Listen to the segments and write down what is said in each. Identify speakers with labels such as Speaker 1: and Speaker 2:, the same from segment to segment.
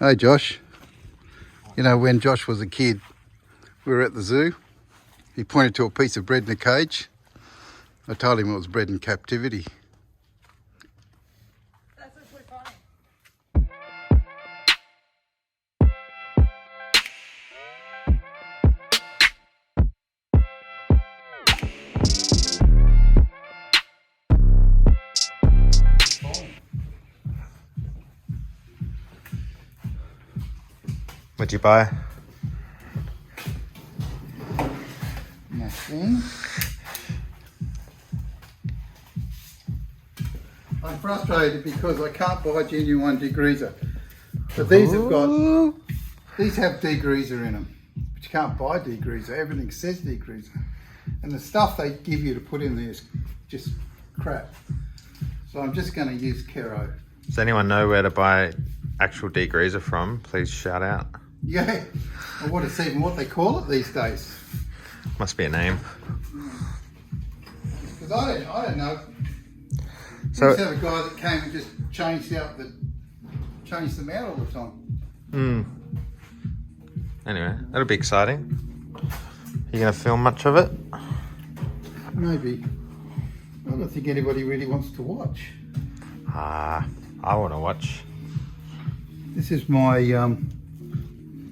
Speaker 1: Hey Josh, you know when Josh was a kid, we were at the zoo. He pointed to a piece of bread in a cage. I told him it was bred in captivity.
Speaker 2: That's actually funny.
Speaker 3: What'd you buy?
Speaker 1: Nothing. I'm frustrated because I can't buy genuine degreaser. But these have degreaser in them. But you can't buy degreaser. Everything says degreaser. And the stuff they give you to put in there is just crap. So I'm just going to use Kero.
Speaker 3: Does anyone know where to buy actual degreaser from? Please shout out.
Speaker 1: Yeah. Or what it's even what they call it these days.
Speaker 3: Must be a name.
Speaker 1: Because I don't know.
Speaker 3: So
Speaker 1: we used to have a guy that came and just changed them out all the time.
Speaker 3: Anyway, that'll be exciting. You gonna film much of it?
Speaker 1: Maybe. I don't think anybody really wants to watch.
Speaker 3: I want to watch.
Speaker 1: This is my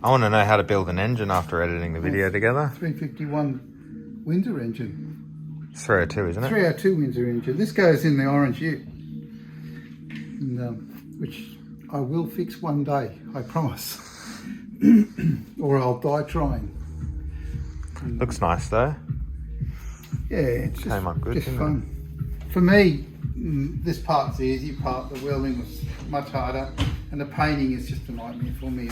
Speaker 3: I want to know how to build an engine after editing the video together.
Speaker 1: 351 Windsor engine.
Speaker 3: It's 302, isn't it?
Speaker 1: 302 Windsor engine. This goes in the orange ute, and, which I will fix one day, I promise. Or I'll die trying.
Speaker 3: Looks nice though.
Speaker 1: Yeah, it's just,
Speaker 3: Came up good,
Speaker 1: just
Speaker 3: didn't
Speaker 1: fun. For me, this part's the easy part. The welding was much harder, and the painting is just a nightmare for me.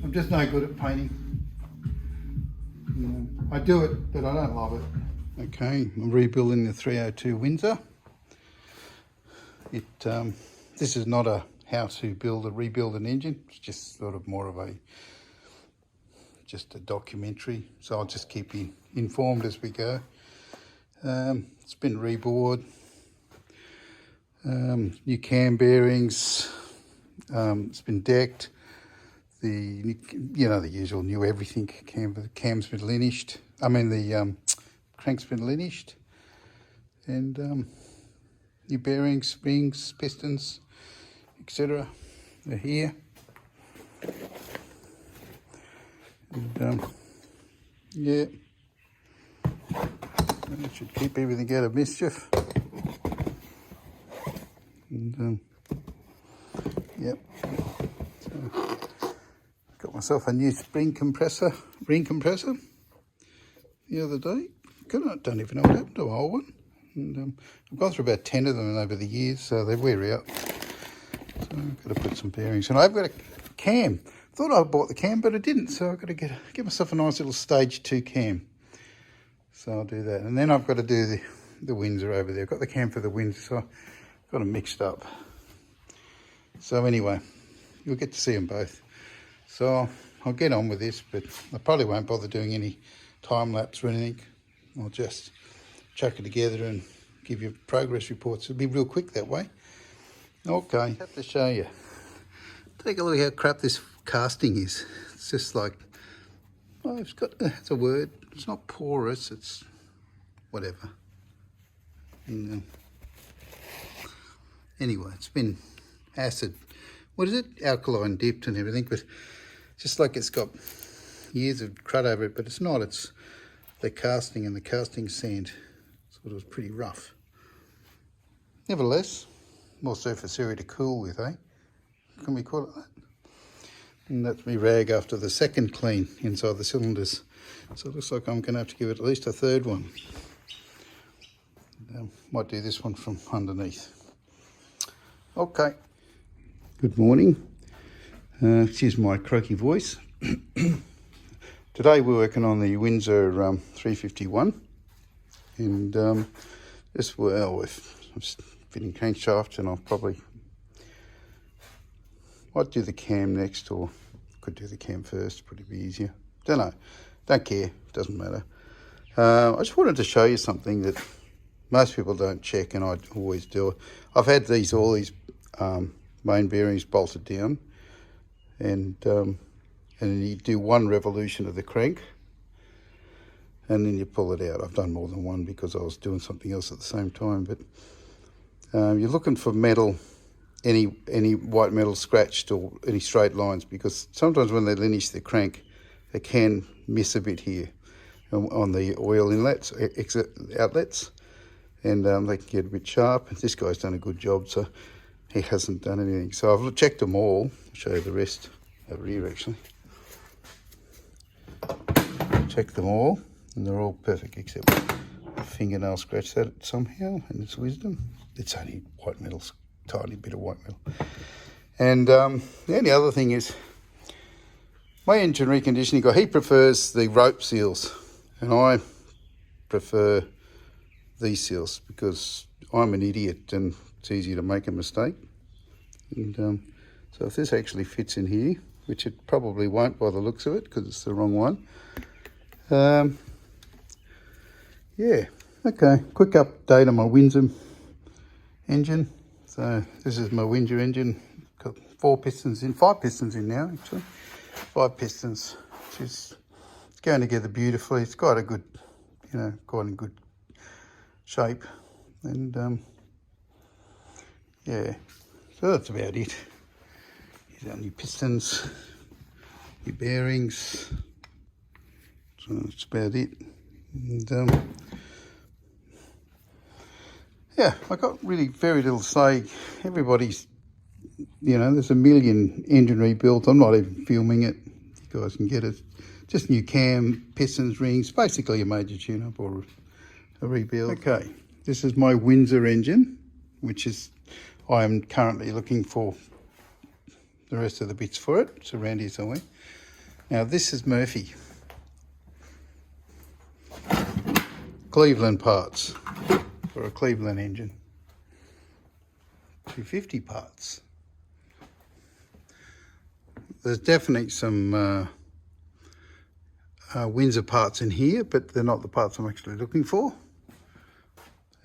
Speaker 1: I'm just no good at painting. I do it, but I don't love it. Okay, I'm rebuilding the 302 Windsor. This is not a how to rebuild an engine. It's just sort of more of a documentary. So I'll just keep you informed as we go. It's been rebored. New cam bearings. It's been decked. The usual new everything. Cam's been linished. The crank's been linished, and new bearings, springs, pistons, etc. They're here. And yeah, that should keep everything out of mischief. And yep. So, got myself a new ring compressor the other day. I don't even know what happened to my old one. And I've gone through about 10 of them over the years, so they wear out. So I've got to put some bearings. And I've got a cam. Thought I bought the cam, but I didn't. So I've got to get myself a nice little stage 2 cam. So I'll do that. And then I've got to do the Windsor over there. I've got the cam for the Windsor, so I've got them mixed up. So anyway, you'll get to see them both. So I'll get on with this, but I probably won't bother doing any time lapse or anything. I'll just chuck it together and give you progress reports. It'll be real quick that way. Okay, I have to show you. Take a look at how crap this casting is. It's just like, it's a word. It's not porous, it's whatever. And, anyway, it's been alkaline dipped and everything, but just like it's got years of crud over it, but it's not. It's the casting, and the casting sand sort of was pretty rough. Nevertheless, more surface area to cool with, eh? Can we call it that? And that's me rag after the second clean inside the cylinders. So it looks like I'm going to have to give it at least a third one. Might do this one from underneath. Okay. Good morning. Excuse my croaky voice. Today we're working on the Windsor 351, and I'm fitting crankshaft, and might do the cam next, or could do the cam first, probably be easier. Don't know, don't care, doesn't matter. I just wanted to show you something that most people don't check, and I always do. I've had all these main bearings bolted down, and then you do one revolution of the crank, and then you pull it out. I've done more than one because I was doing something else at the same time. But you're looking for metal, any white metal scratched or any straight lines, because sometimes when they lineage the crank, they can miss a bit here on the oil inlets, exit outlets, and they can get a bit sharp. This guy's done a good job, so he hasn't done anything. So I've checked them all. I'll show you the rest over here actually. Check them all, and they're all perfect except a fingernail scratched at it somehow, and it's wisdom. It's only white metal, tiny bit of white metal. And the only other thing is, my engine reconditioning guy, he prefers the rope seals, and I prefer these seals because I'm an idiot and it's easy to make a mistake. And so if this actually fits in here, which it probably won't by the looks of it because it's the wrong one. Yeah, okay, quick update on my Windsor engine. So this is my Windsor engine, got 5 pistons in now actually. 5 pistons, which is going together beautifully. It's got a good, quite in good shape. And yeah, so that's about it. Here's our new pistons, new bearings. So that's about it. And yeah, I got really very little to say. Everybody's, there's a million engine rebuilds. I'm not even filming it. You guys can get it. Just new cam, pistons, rings, basically a major tune-up or a rebuild. Okay, this is my Windsor engine, which is, I'm currently looking for the rest of the bits for it. It's around here somewhere. Now this is Murphy. Cleveland parts for a Cleveland engine. 250 parts. There's definitely some Windsor parts in here, but they're not the parts I'm actually looking for.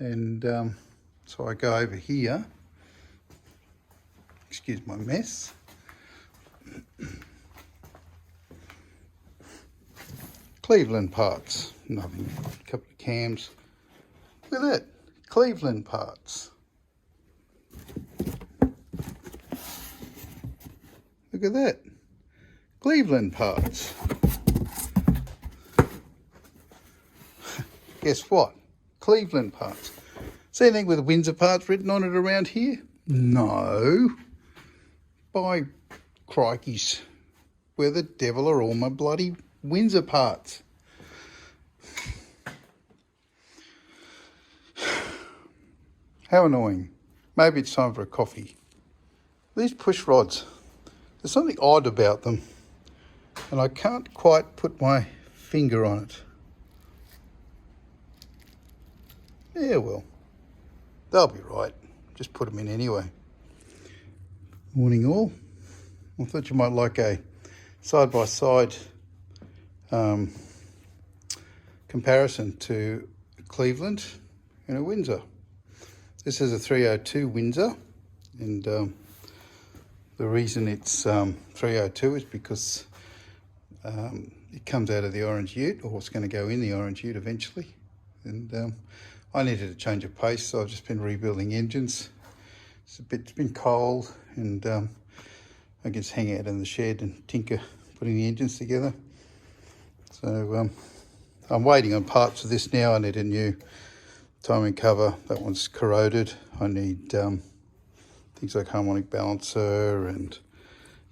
Speaker 1: And so I go over here. Excuse my mess. Cleveland parts. Nothing. A couple of cams. Look at that. Cleveland parts. Look at that. Cleveland parts. Guess what? Cleveland parts. See anything with Windsor parts written on it around here? No. By crikeys. Where the devil are all my bloody Windsor parts? How annoying. Maybe it's time for a coffee. These push rods, there's something odd about them, and I can't quite put my finger on it. Yeah, well, they'll be right. Just put them in anyway. Morning all. I thought you might like a side-by-side comparison to Cleveland and a Windsor. This is a 302 Windsor, and the reason it's 302 is because it comes out of the Orange Ute, or it's going to go in the Orange Ute eventually. And I needed a change of pace, so I've just been rebuilding engines. It's been cold, and I just hang out in the shed and tinker putting the engines together. So I'm waiting on parts of this now. I need a new timing cover. That one's corroded. I need things like harmonic balancer and,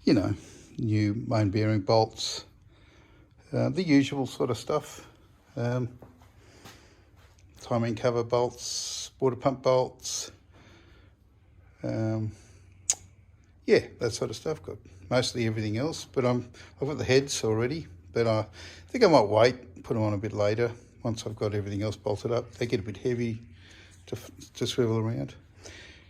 Speaker 1: new main bearing bolts. The usual sort of stuff. Timing cover bolts, water pump bolts. Yeah, that sort of stuff. Got mostly everything else, but I've got the heads already. But I think I might wait, put them on a bit later once I've got everything else bolted up. They get a bit heavy to swivel around.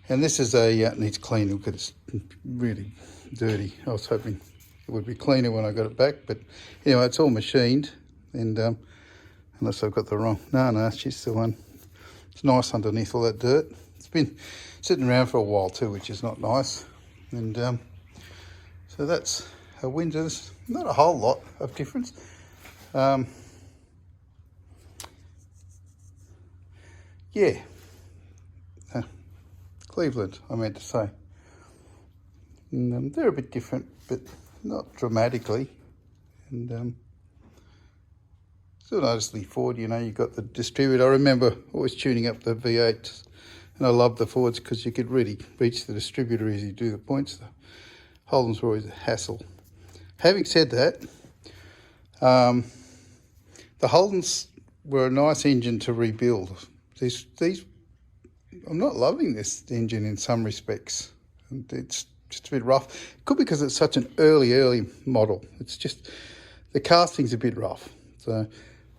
Speaker 1: And this is needs cleaning because it's really dirty. I was hoping it would be cleaner when I got it back, but anyway, it's all machined, and unless I've got the wrong, no, it's just the one. It's nice underneath all that dirt. It's been sitting around for a while too, which is not nice. And so So that's a Windsor. There's not a whole lot of difference. Yeah, Cleveland, I meant to say. And, they're a bit different, but not dramatically. And still noticeably Ford, you know, you got the distributor. I remember always tuning up the V8s, and I loved the Fords because you could really reach the distributor as you do the points. The Holdens were always a hassle. Having said that, the Holdens were a nice engine to rebuild. These, I'm not loving this engine in some respects. It's just a bit rough. It could be because it's such an early model. It's just, the casting's a bit rough. So,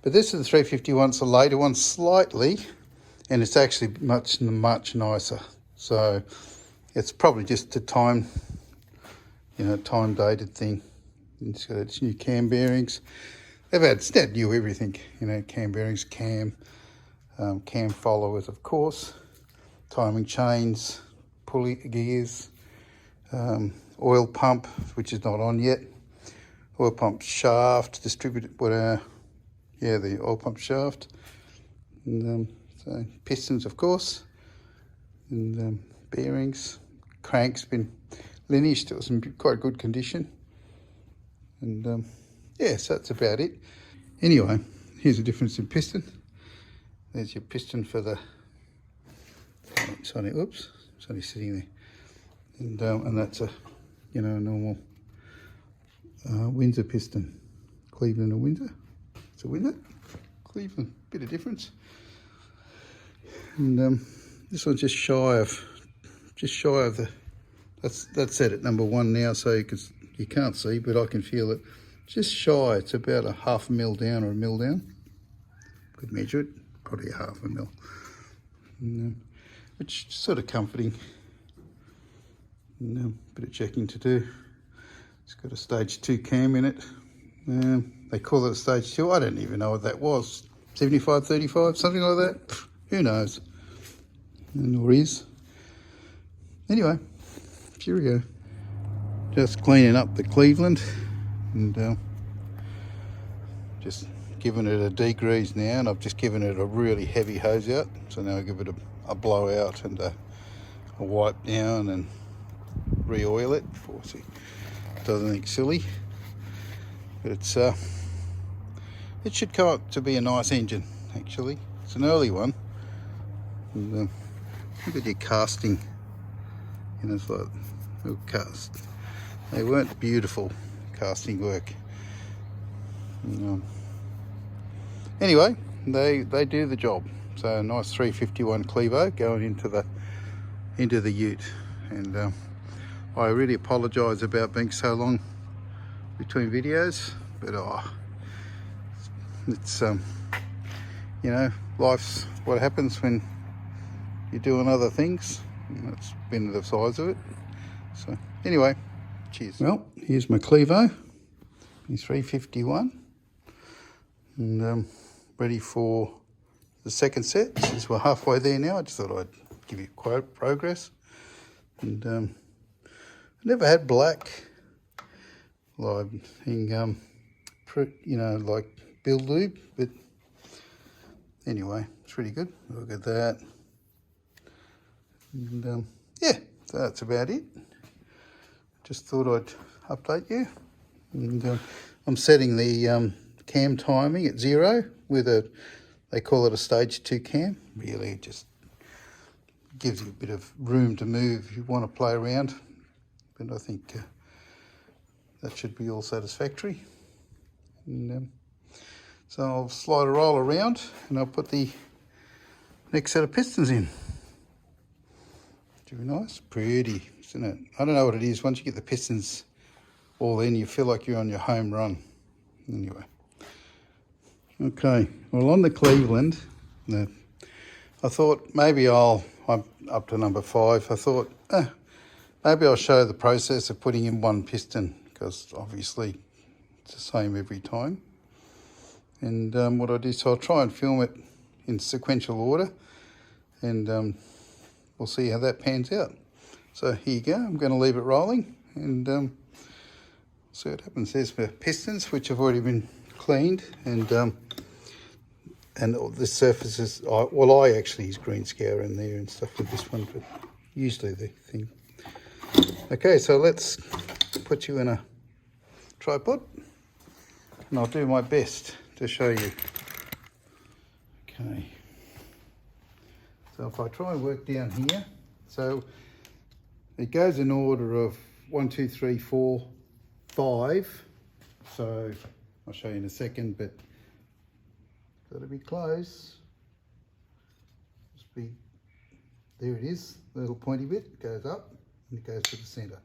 Speaker 1: but this is the 351, it's a later one slightly, and it's actually much nicer. So it's probably just a time, you know, time dated thing. It's got its new cam bearings. It's not new everything, you know, cam bearings, cam followers, of course, timing chains, pulley gears, oil pump, which is not on yet, oil pump shaft, distributed, the oil pump shaft, and so pistons, of course, and bearings, crank's been lineage, still in quite good condition, and yeah, so that's about it. Anyway, here's the difference in piston. There's your piston for the, it's only sitting there, and that's a, you know, a normal Windsor piston, Cleveland or Windsor. It's a Windsor, Cleveland, bit of difference. And this one's just shy of the, that's set at number 1 now, so you can't see, but I can feel it. Just shy, it's about a ½ mil down or a mil down. Could measure it, probably a ½ mil. And, which is sort of comforting. And, bit of checking to do. It's got a stage 2 cam in it. They call it a stage 2. I don't even know what that was. 75, 35, something like that. Who knows? Nor is. Anyway, here we go. Just cleaning up the Cleveland, and just giving it a degrease now, and I've just given it a really heavy hose out. So now I give it a blowout and a wipe down and re-oil it before it does anything silly. But it's it should come up to be a nice engine. Actually, it's an early one. And look at your casting. You know, it's like little cast. They weren't beautiful casting work. Anyway, they do the job. So a nice 351 Clevo going into the ute, and I really apologise about being so long between videos, but it's you know, life's what happens when you're doing other things, and that's been the size of it. So anyway, cheers. Well, here's my Clevo, my 351, and ready for the second set. Since we're halfway there now, I just thought I'd give you quite progress. And I never had black, like in you know, like build lube, but anyway, it's really good. Look at that. And yeah, so that's about it. Just thought I'd update you. And I'm setting the cam timing at 0 with they call it a stage 2 cam. Really, it just gives you a bit of room to move if you want to play around. But I think that should be all satisfactory. And so I'll slide a roll around and I'll put the next set of pistons in. Should be nice, pretty, isn't it? I don't know what it is. Once you get the pistons all in, you feel like you're on your home run. Anyway. Okay, well, on the Cleveland, I thought maybe I'm up to number 5. I thought maybe I'll show the process of putting in one piston, because obviously it's the same every time. And what I do, so I'll try and film it in sequential order, and we'll see how that pans out. So here you go. I'm going to leave it rolling, and see what happens. There's my pistons, which have already been cleaned, and all the surfaces. Well, I actually use green scour in there and stuff with this one, but usually the thing. Okay, so let's put you in a tripod, and I'll do my best to show you. Okay. So if I try and work down here, so it goes in order of 1, 2, 3, 4, 5. So I'll show you in a second, but got to be close. Just be, there it is, the little pointy bit goes up and it goes to the centre.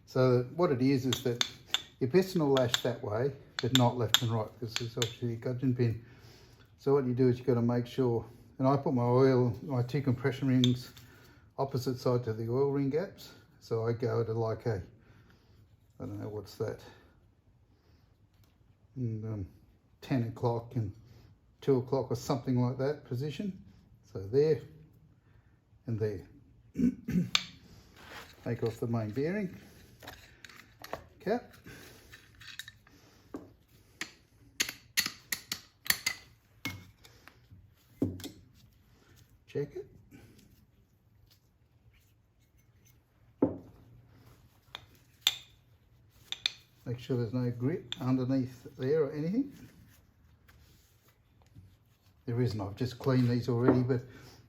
Speaker 1: So what it is that your piston will lash that way, but not left and right, because there's obviously a gudgeon pin. So what you do is you've got to make sure, and I put my 2 compression rings opposite side to the oil ring gaps. So I go to like a, I don't know what's that, and 10 o'clock and 2 o'clock or something like that position. So there and there. Take off the main bearing cap. Check it. Make sure there's no grit underneath there or anything. There isn't, I've just cleaned these already, but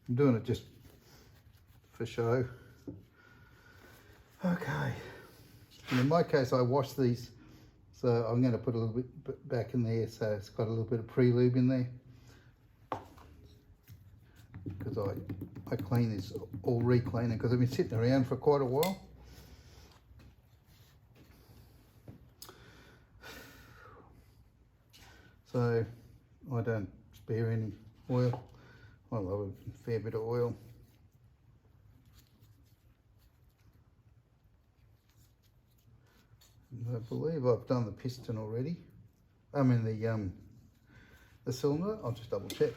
Speaker 1: I'm doing it just for show. Okay, and in my case I wash these, so I'm going to put a little bit back in there, so it's got a little bit of pre-lube in there. Because I clean this, all re-clean it, because I've been sitting around for quite a while. So I don't spare any oil. I love a fair bit of oil. And I believe I've done the piston already. I mean the cylinder. I'll just double check.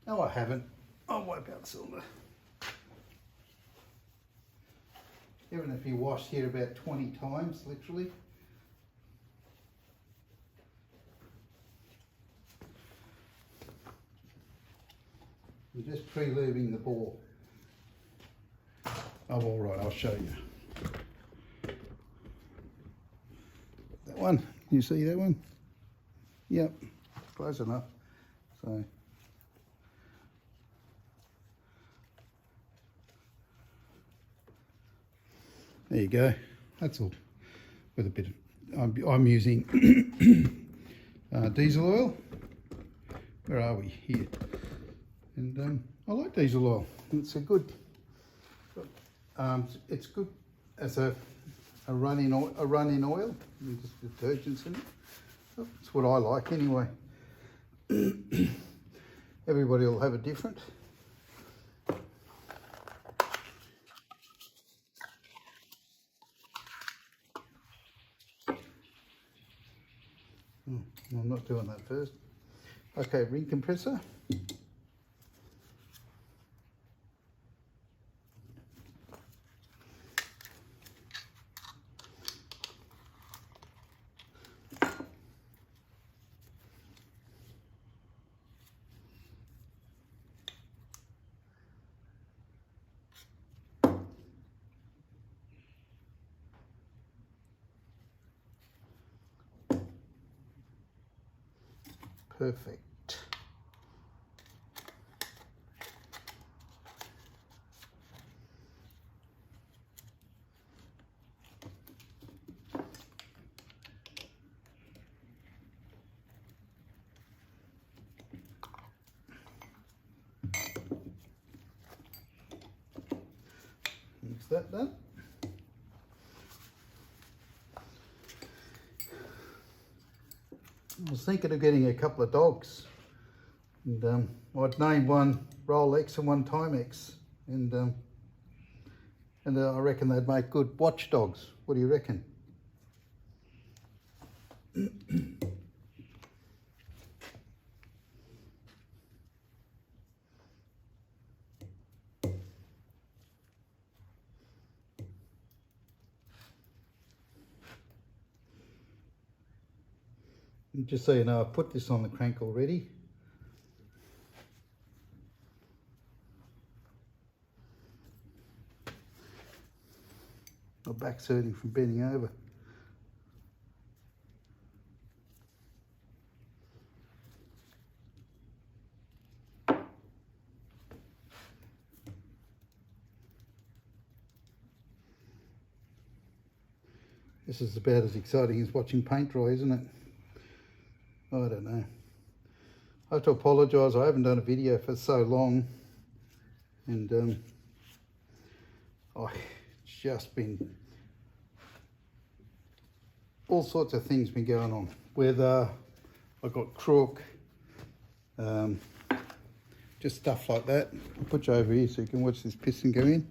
Speaker 1: No, I haven't. I'll wipe out the cylinder. Even if you washed here about 20 times, literally. I'm just pre-lubing the bore. Oh, all right, I'll show you. That one, can you see that one? Yep, close enough. So. There you go. That's all. With a bit of, I'm using diesel oil. Where are we? Here. And I like diesel oil. It's a good. It's good as a run-in oil. And just detergents in it. That's what I like anyway. Everybody will have a different. I'm not doing that first. Okay, ring compressor. Perfect. Is that done? I was thinking of getting a couple of dogs, and I'd name one Rolex and one Timex, and I reckon they'd make good watchdogs. What do you reckon? And just so you know, I've put this on the crank already. My back's hurting from bending over. This is about as exciting as watching paint dry, isn't it? I don't know. I have to apologise, I haven't done a video for so long. And it's just been... all sorts of things been going on. Weather, I got crook, just stuff like that. I'll put you over here so you can watch this piston go in.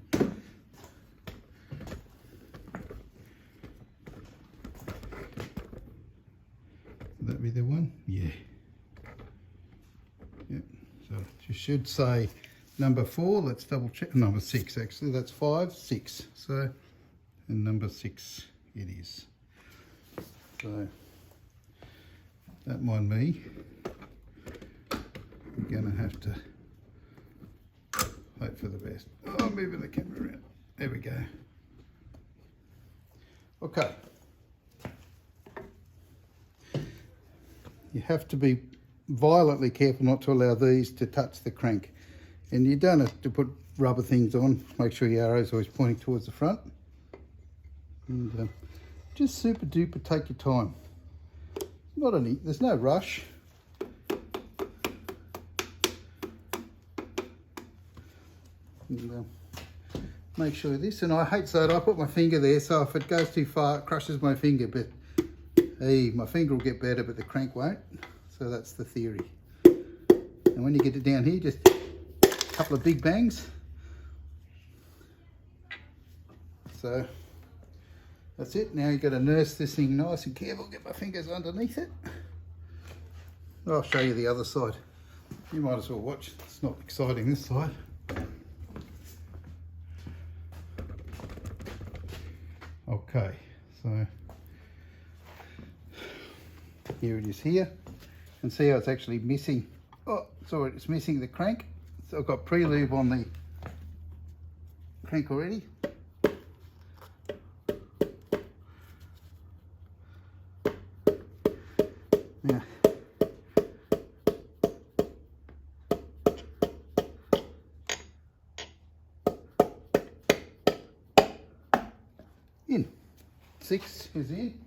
Speaker 1: Would that be the one? Yeah. Yep. So you should say number 4. Let's double check. Number 6 actually. That's 5, 6. So, and number 6 it is. So that mind me. I'm gonna have to hope for the best. Oh, I'm moving the camera around. There we go. Okay. You have to be violently careful not to allow these to touch the crank. And you don't have to put rubber things on. Make sure your arrow's always pointing towards the front. And just super duper take your time. There's no rush. And, make sure this, and I hate that I put my finger there, so if it goes too far, it crushes my finger, but hey, my finger will get better, but the crank won't. So that's the theory. And when you get it down here, just a couple of big bangs. So that's it. Now you've got to nurse this thing nice and careful. Get my fingers underneath it. I'll show you the other side. You might as well watch. It's not exciting this side. Okay, so here it is here. And see how it's actually missing. Oh, sorry, it's missing the crank. So I've got pre-lube on the crank already. Now, in. 6 is in.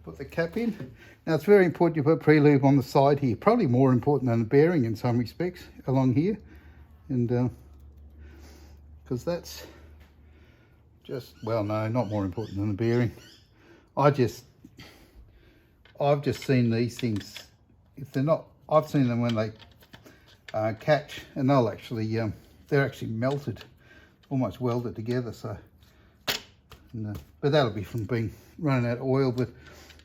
Speaker 1: Put the cap in. Now it's very important you put pre-lube on the side here. Probably more important than the bearing in some respects along here. And because that's just, well, no, not more important than the bearing. I've just seen these things, if they're not, I've seen them when they catch, and they'll actually, they're actually melted, almost welded together. So, but that'll be from being running out of oil. But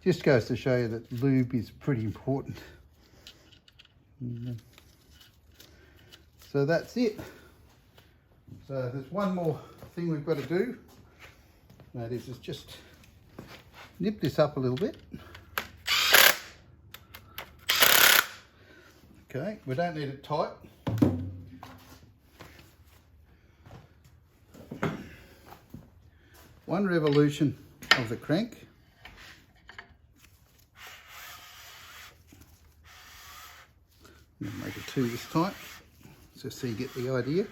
Speaker 1: just goes to show you that lube is pretty important. So that's it. So there's one more thing we've got to do. That is just nip this up a little bit. Okay, we don't need it tight. One revolution of the crank. I'm going to make it 2 this time, just so you get the idea.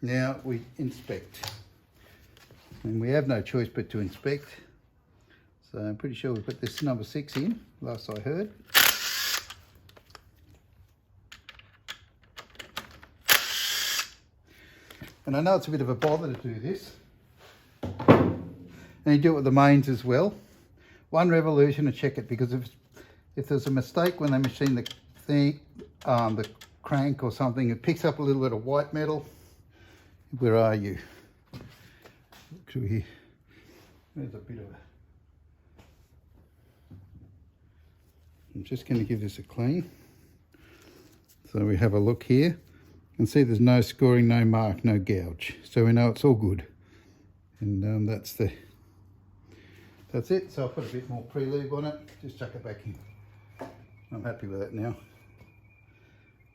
Speaker 1: Now we inspect, and we have no choice but to inspect. So I'm pretty sure we put this number 6 in, last I heard. And I know it's a bit of a bother to do this. And you do it with the mains as well. 1 revolution to check it, because if there's a mistake when they machine the thing, the crank or something, it picks up a little bit of white metal. Where are you? Look through here. There's a bit of a... I'm just going to give this a clean. So we have a look here. And see there's no scoring, no mark, no gouge. So we know it's all good. And that's it. So I'll put a bit more pre-lube on it, just chuck it back in. I'm happy with that now.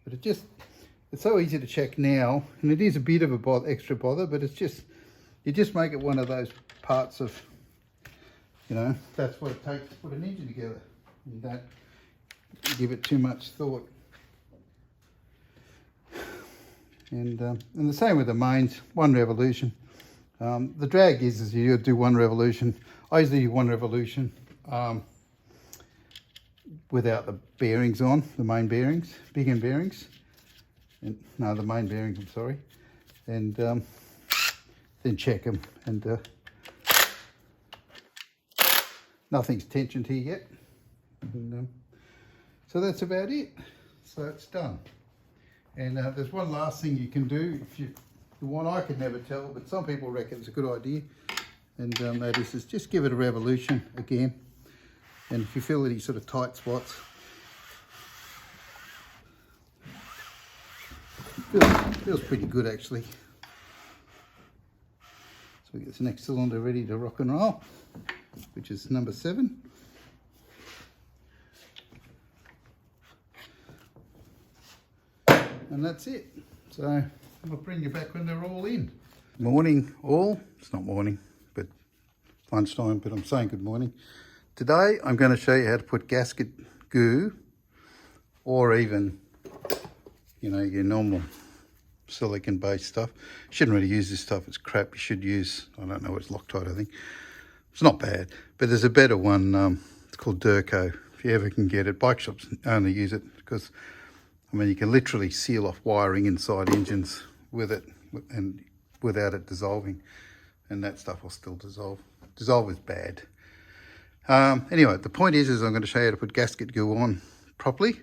Speaker 1: But it's so easy to check now, and it is a bit of a extra bother, but it's just, you just make it one of those parts of, you know, that's what it takes to put an engine together. You don't give it too much thought. And the same with the mains, 1 revolution. The drag is you do 1 revolution. I usually do 1 revolution without the bearings on, the main bearings, big end bearings. No, the main bearings, I'm sorry. And then check them. And nothing's tensioned here yet. And, so that's about it. So it's done. And there's one last thing you can do if you want. I could never tell, but some people reckon it's a good idea. And that is just give it a revolution again. And if you feel any sort of tight spots, feels pretty good actually. So we get this next cylinder ready to rock and roll, which is number 7. And that's it. So I'll bring you back when they're all in. Morning all. It's not morning, but lunchtime, but I'm saying good morning. Today I'm going to show you how to put gasket goo, or even, you know, your normal silicon based stuff. You shouldn't really use this stuff, it's crap. You should use, I don't know, it's Loctite I think. It's not bad, but there's a better one, it's called Durco. If you ever can get it, bike shops only use it because, I mean, you can literally seal off wiring inside engines with it and without it dissolving, and that stuff will still dissolve. Dissolve is bad. Anyway, the point is I'm going to show you how to put gasket goo on properly,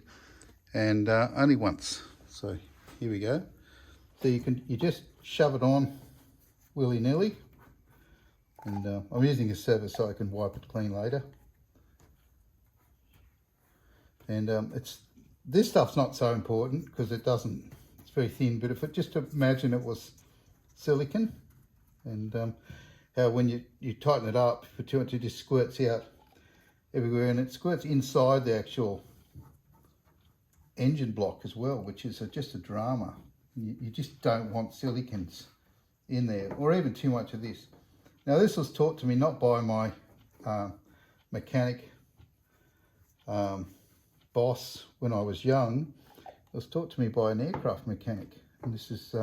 Speaker 1: and only once. So here we go. So you just shove it on willy-nilly, and I'm using a service so I can wipe it clean later. And this stuff's not so important because it's very thin, but if it, just imagine it was silicon, and how when you tighten it up for too much, it just squirts out everywhere, and it squirts inside the actual engine block as well, which is just a drama. You just don't want silicons in there, or even too much of this. Now this was taught to me not by my mechanic boss when I was young. It was taught to me by an aircraft mechanic, and this is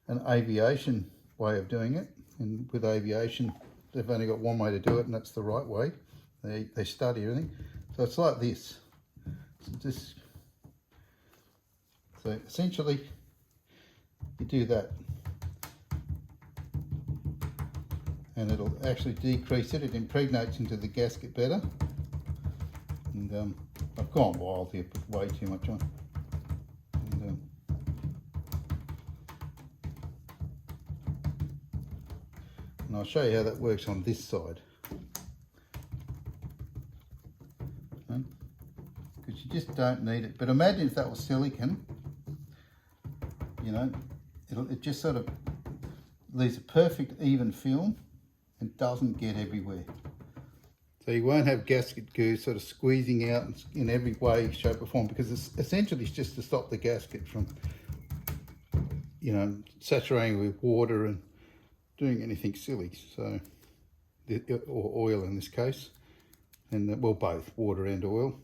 Speaker 1: an aviation way of doing it. And with aviation, they've only got one way to do it, and that's the right way. They study everything. So it's like this. So essentially, you do that, and it'll actually decrease it. It impregnates into the gasket better. And I've gone wild here, put way too much on. And I'll show you how that works on this side. Because you just don't need it. But imagine if that was silicon, you know, it just sort of leaves a perfect even film and doesn't get everywhere. So you won't have gasket goo sort of squeezing out in every way, shape or form, because it's essentially it's just to stop the gasket from, you know, saturating with water and doing anything silly. So, or oil in this case, and well, both water and oil.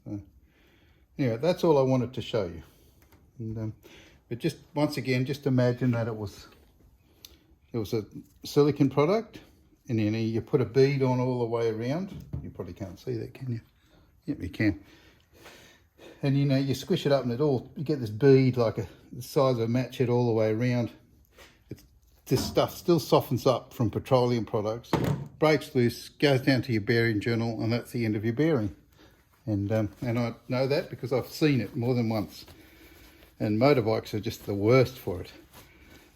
Speaker 1: So anyway, that's all I wanted to show you. And but just once again, just imagine that it was a silicon product, and then you put a bead on all the way around. You probably can't see that, can you? Yep, you can. And you know, you squish it up and you get this bead like the size of a match head all the way around. This stuff still softens up from petroleum products, breaks loose, goes down to your bearing journal, and that's the end of your bearing. And I know that because I've seen it more than once. And motorbikes are just the worst for it.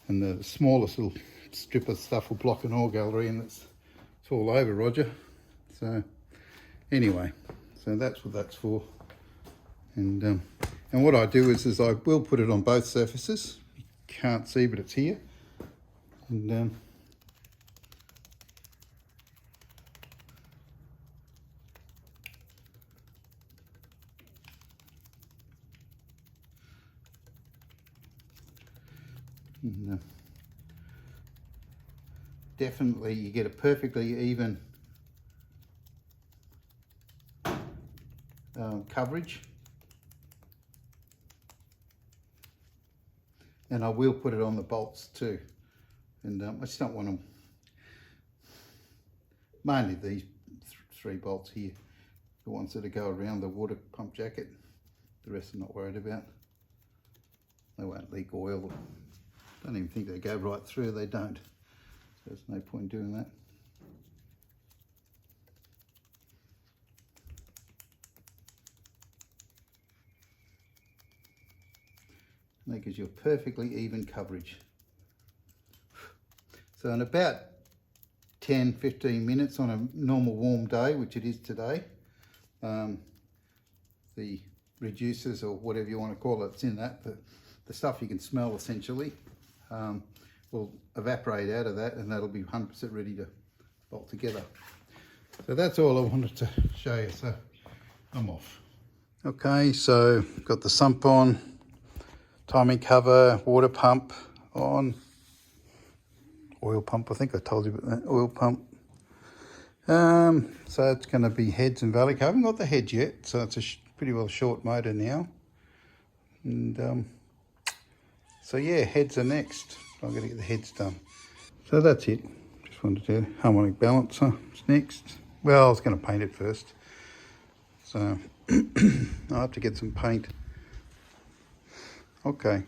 Speaker 1: And the smallest little strip of stuff will block an oil gallery, and it's all over, Roger. So anyway, so that's what that's for. And And what I do is I will put it on both surfaces. You can't see, but it's here. And definitely you get a perfectly even coverage. And I will put it on the bolts too. And I just don't want them, mainly these three bolts here, the ones that go around the water pump jacket. The rest I'm not worried about. They won't leak oil. Don't even think they go right through, they don't. So there's no point doing that. That gives you a perfectly even coverage. So in about 10-15 minutes on a normal warm day, which it is today, the reducers or whatever you want to call it, it's in that, the stuff you can smell essentially, will evaporate out of that, and that'll be 100% ready to bolt together. So that's all I wanted to show you, so I'm off. Okay, so got the sump on, timing cover, water pump on, oil pump, I think I told you about that, oil pump. So it's going to be heads and valley. I haven't got the head yet, so it's a pretty well short motor now. And so yeah, heads are next. I'm going to get the heads done. So that's it. Just wanted to do harmonic balancer. It's next. Well, I was going to paint it first. So I'll have to get some paint. Okay.